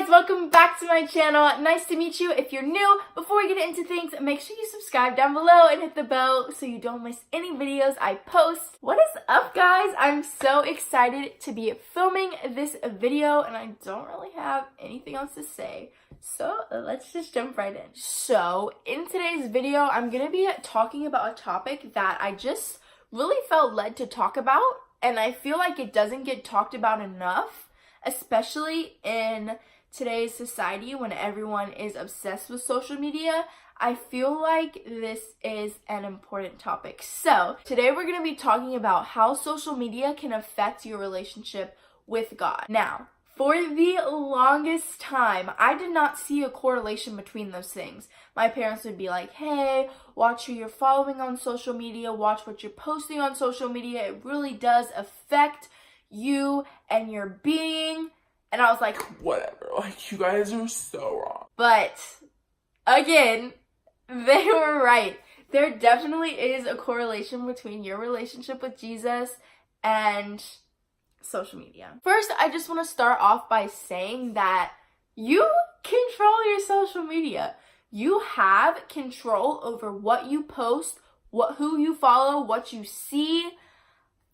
guys, welcome back to my channel. Nice to meet you. If you're new, before we get into things, make sure you subscribe down below and hit the bell so you don't miss any videos I post. What is up, guys? I'm so excited to be filming this video and I don't really have anything else to say. So let's just jump right in. So in today's video, I'm gonna be talking about a topic that I just really felt led to talk about, and I feel like it doesn't get talked about enough, especially in today's society when everyone is obsessed with social media. I feel like this is an important topic. So today we're going to be talking about how social media can affect your relationship with God. Now, for the longest time, I did not see a correlation between those things. My parents would be like, hey, watch who you're following on social media, watch what you're posting on social media. It really does affect you and your being. And I was like, whatever, like, you guys are so wrong. But again, they were right. There definitely is a correlation between your relationship with Jesus and social media. First, I just want to start off by saying that you control your social media. You have control over what you post, who you follow, what you see.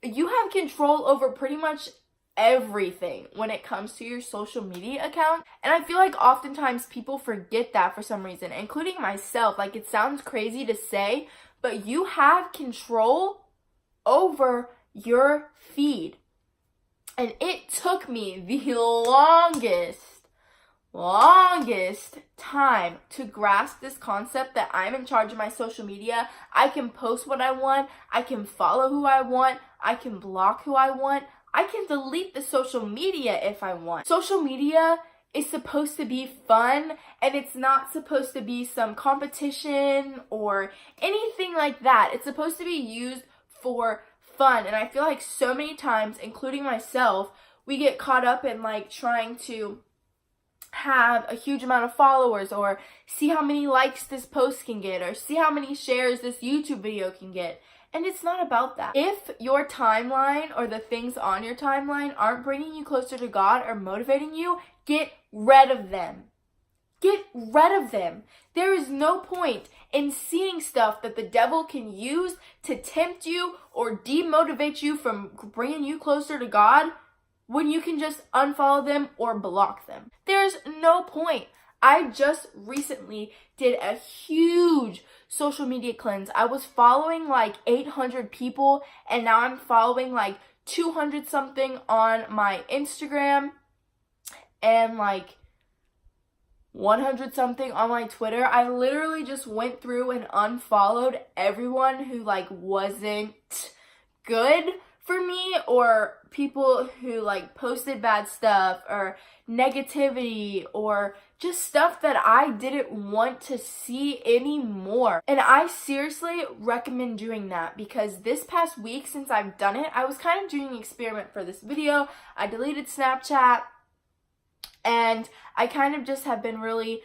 You have control over pretty much everything when it comes to your social media account. And I feel like oftentimes people forget that for some reason, including myself. Like, it sounds crazy to say, but you have control over your feed. And it took me the longest time to grasp this concept that I'm in charge of my social media. I can post what I want, I can follow who I want, I can block who I want, I can delete the social media if I want. Social media is supposed to be fun, and it's not supposed to be some competition or anything like that. It's supposed to be used for fun. And I feel like so many times, including myself, we get caught up in like trying to have a huge amount of followers, or see how many likes this post can get, or see how many shares this YouTube video can get. And it's not about that. If your timeline or the things on your timeline aren't bringing you closer to God or motivating you, get rid of them. Get rid of them. There is no point in seeing stuff that the devil can use to tempt you or demotivate you from bringing you closer to God when you can just unfollow them or block them. There's no point. I just recently did a huge social media cleanse. I was following like 800 people, and now I'm following like 200 something on my Instagram and like 100 something on my Twitter. I literally just went through and unfollowed everyone who like wasn't good for me, or people who like posted bad stuff or negativity or just stuff that I didn't want to see anymore. And I seriously recommend doing that, because this past week since I've done it, I was kind of doing an experiment for this video. I deleted Snapchat, and I kind of just have been really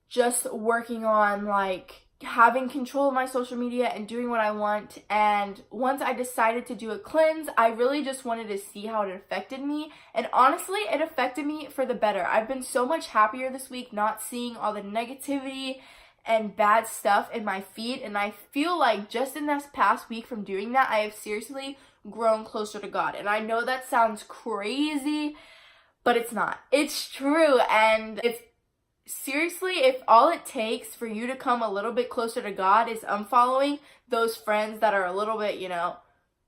just working on like having control of my social media and doing what I want. And once I decided to do a cleanse, I really just wanted to see how it affected me. And honestly, it affected me for the better. I've been so much happier this week not seeing all the negativity and bad stuff in my feed. And I feel like just in this past week from doing that, I have seriously grown closer to God. And I know that sounds crazy, but it's not. It's true. And it's seriously, if all it takes for you to come a little bit closer to God is unfollowing those friends that are a little bit,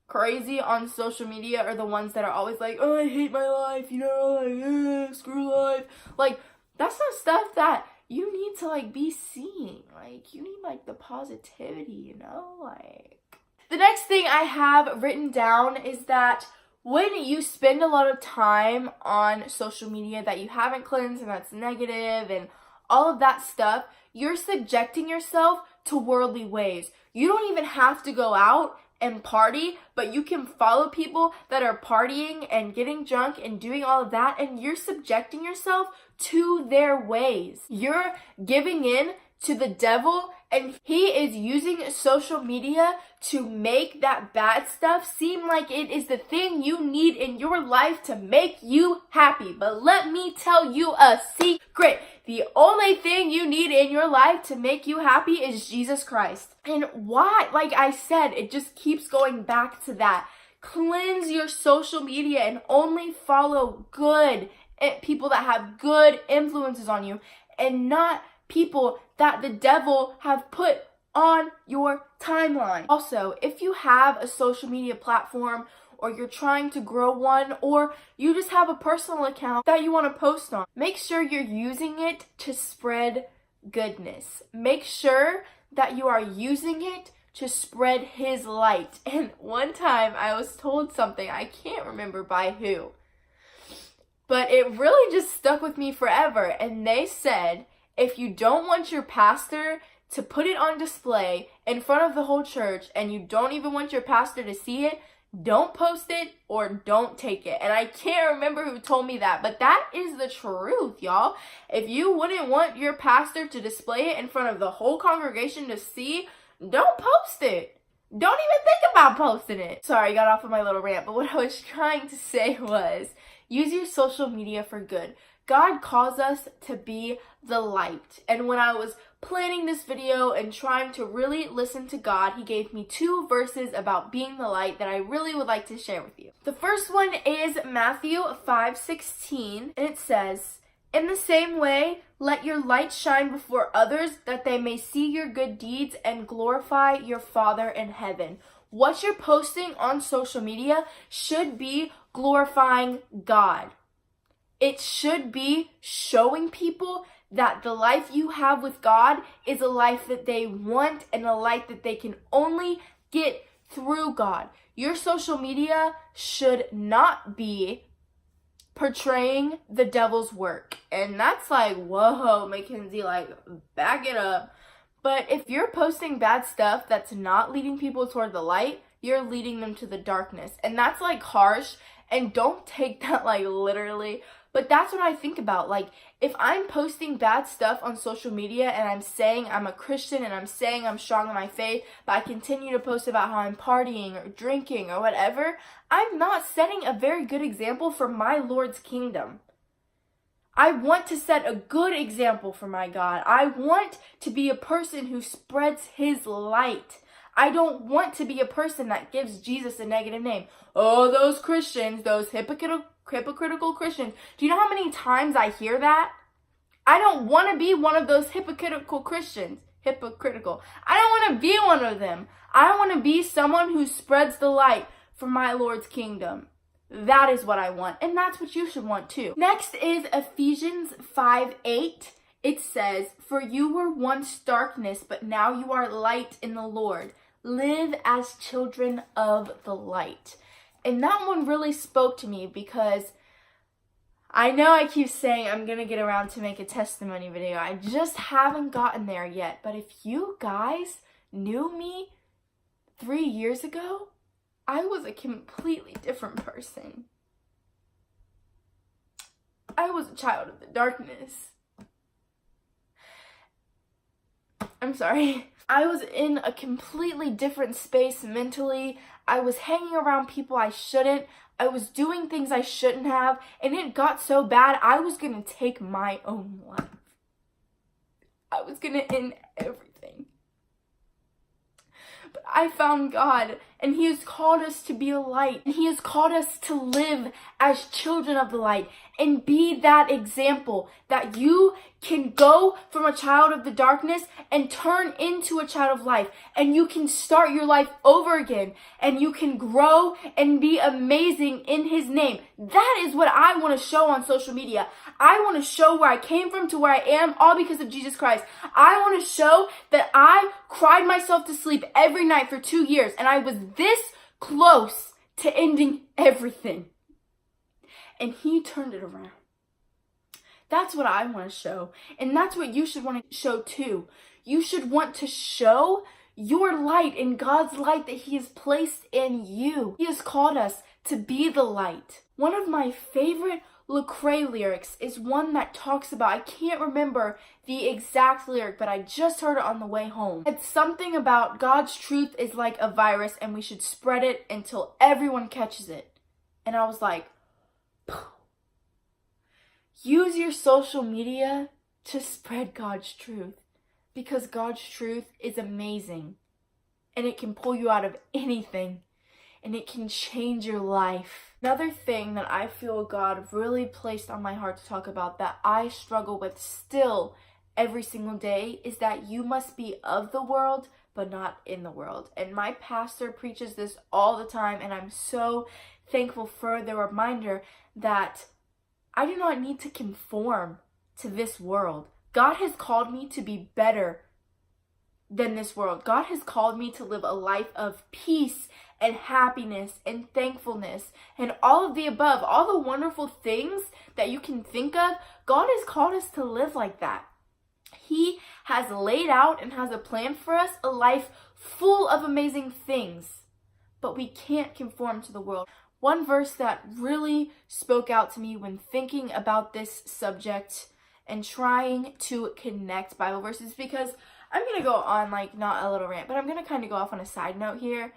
crazy on social media, or the ones that are always like, oh, I hate my life, like, screw life. Like, that's not stuff that you need to, like, be seeing. Like, you need, like, the positivity, like. The next thing I have written down is that when you spend a lot of time on social media that you haven't cleansed and that's negative and all of that stuff, you're subjecting yourself to worldly ways. You don't even have to go out and party, but you can follow people that are partying and getting drunk and doing all of that, and you're subjecting yourself to their ways. You're giving in to the devil And he is using social media to make that bad stuff seem like it is the thing you need in your life to make you happy. But let me tell you a secret. The only thing you need in your life to make you happy is Jesus Christ. And why? Like I said, it just keeps going back to that. Cleanse your social media and only follow good people that have good influences on you, and not people that the devil have put on your timeline. Also, if you have a social media platform, or you're trying to grow one, or you just have a personal account that you want to post on, make sure you're using it to spread goodness. Make sure that you are using it to spread his light. And one time I was told something, I can't remember by who, but it really just stuck with me forever. And they said, if you don't want your pastor to put it on display in front of the whole church, and you don't even want your pastor to see it, don't post it or don't take it. And I can't remember who told me that, but that is the truth, y'all. If you wouldn't want your pastor to display it in front of the whole congregation to see, don't post it. Don't even think about posting it. Sorry, I got off of my little rant, but what I was trying to say was, use your social media for good. God calls us to be the light. And when I was planning this video and trying to really listen to God, he gave me 2 verses about being the light that I really would like to share with you. The first one is Matthew 5:16, and it says, "In the same way, let your light shine before others, that they may see your good deeds and glorify your Father in heaven." What you're posting on social media should be glorifying God. It should be showing people that the life you have with God is a life that they want, and a life that they can only get through God. Your social media should not be portraying the devil's work. And that's like, whoa, McKenzie, like, back it up. But if you're posting bad stuff that's not leading people toward the light, you're leading them to the darkness. And that's like harsh, and don't take that like literally. But that's what I think about. Like, if I'm posting bad stuff on social media and I'm saying I'm a Christian and I'm saying I'm strong in my faith, but I continue to post about how I'm partying or drinking or whatever, I'm not setting a very good example for my Lord's kingdom. I want to set a good example for my God. I want to be a person who spreads his light. I don't want to be a person that gives Jesus a negative name. Oh, those Christians, those hypocritical Christians. Do you know how many times I hear that? I don't want to be one of those hypocritical Christians. Hypocritical. I don't want to be one of them. I want to be someone who spreads the light for my Lord's kingdom. That is what I want, and that's what you should want too. Next is Ephesians 5:8. It says, "For you were once darkness, but now you are light in the Lord. Live as children of the light." And that one really spoke to me, because I know I keep saying I'm going to get around to make a testimony video. I just haven't gotten there yet. But if you guys knew me 3 years ago, I was a completely different person. I was a child of the darkness. I'm sorry. I was in a completely different space mentally. I was hanging around people I shouldn't. I was doing things I shouldn't have. And it got so bad, I was going to take my own life. I was going to end everything. But I found God, and he has called us to be a light. And he has called us to live as children of the light and be that example that you can go from a child of the darkness and turn into a child of light. And you can start your life over again. And you can grow and be amazing in his name. That is what I want to show on social media. I want to show where I came from to where I am, all because of Jesus Christ. I want to show that I cried myself to sleep every night for 2 years. And I was this close to ending everything. And he turned it around. That's what I want to show. And that's what you should want to show too. You should want to show your light and God's light that he has placed in you. He has called us to be the light. One of my favorite Lecrae lyrics is one that talks about, I can't remember the exact lyric, but I just heard it on the way home. It's something about God's truth is like a virus and we should spread it until everyone catches it. And I was like, use your social media to spread God's truth, because God's truth is amazing and it can pull you out of anything and it can change your life. Another thing that I feel God really placed on my heart to talk about that I struggle with still every single day is that you must be of the world but not in the world. And my pastor preaches this all the time, and I'm so thankful for the reminder that I do not need to conform to this world. God has called me to be better than this world. God has called me to live a life of peace and happiness and thankfulness and all of the above, all the wonderful things that you can think of. God has called us to live like that. He has laid out and has a plan for us, a life full of amazing things, but we can't conform to the world. One verse that really spoke out to me when thinking about this subject and trying to connect Bible verses, because I'm going to go on, like, not a little rant, but I'm going to kind of go off on a side note here.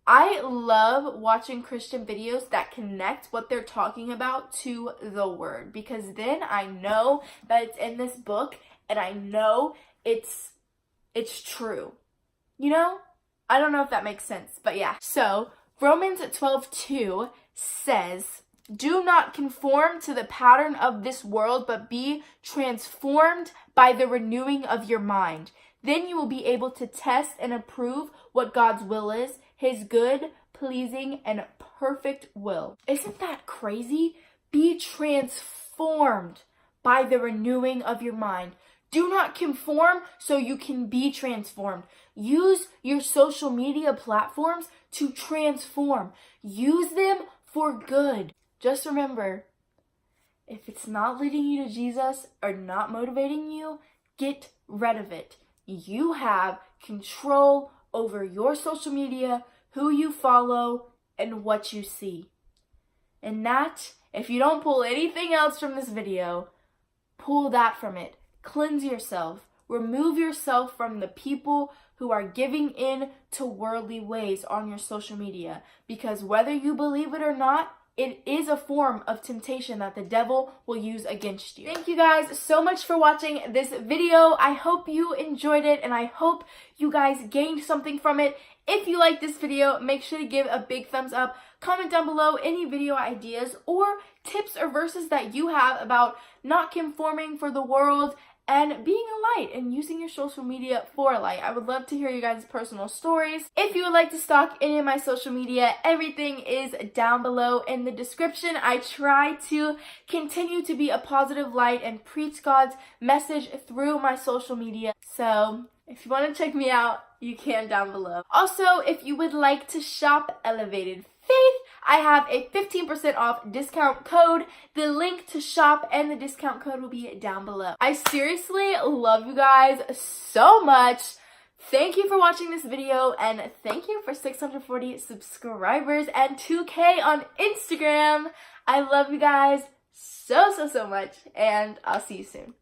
I love watching Christian videos that connect what they're talking about to the word, because then I know that it's in this book and I know it's true. You know? I don't know if that makes sense, but yeah. So, Romans 12:2 says, "Do not conform to the pattern of this world, but be transformed by the renewing of your mind. Then you will be able to test and approve what God's will is, his good, pleasing, and perfect will." Isn't that crazy? Be transformed by the renewing of your mind. Do not conform so you can be transformed. Use your social media platforms to transform. Use them for good. Just remember, if it's not leading you to Jesus or not motivating you, get rid of it. You have control over your social media, who you follow, and what you see. And that, if you don't pull anything else from this video, pull that from it. Cleanse yourself. Remove yourself from the people who are giving in to worldly ways on your social media. Because whether you believe it or not, it is a form of temptation that the devil will use against you. Thank you guys so much for watching this video. I hope you enjoyed it and I hope you guys gained something from it. If you like this video, make sure to give a big thumbs up. Comment down below any video ideas or tips or verses that you have about not conforming for the world and being a light and using your social media for a light. I would love to hear you guys' personal stories. If you would like to stalk any of my social media, everything is down below in the description. I try to continue to be a positive light and preach God's message through my social media. So if you want to check me out, you can down below. Also, if you would like to shop Elevated Faith, I have a 15% off discount code. The link to shop and the discount code will be down below. I seriously love you guys so much. Thank you for watching this video, and thank you for 640 subscribers and 2K on Instagram. I love you guys so much, and I'll see you soon.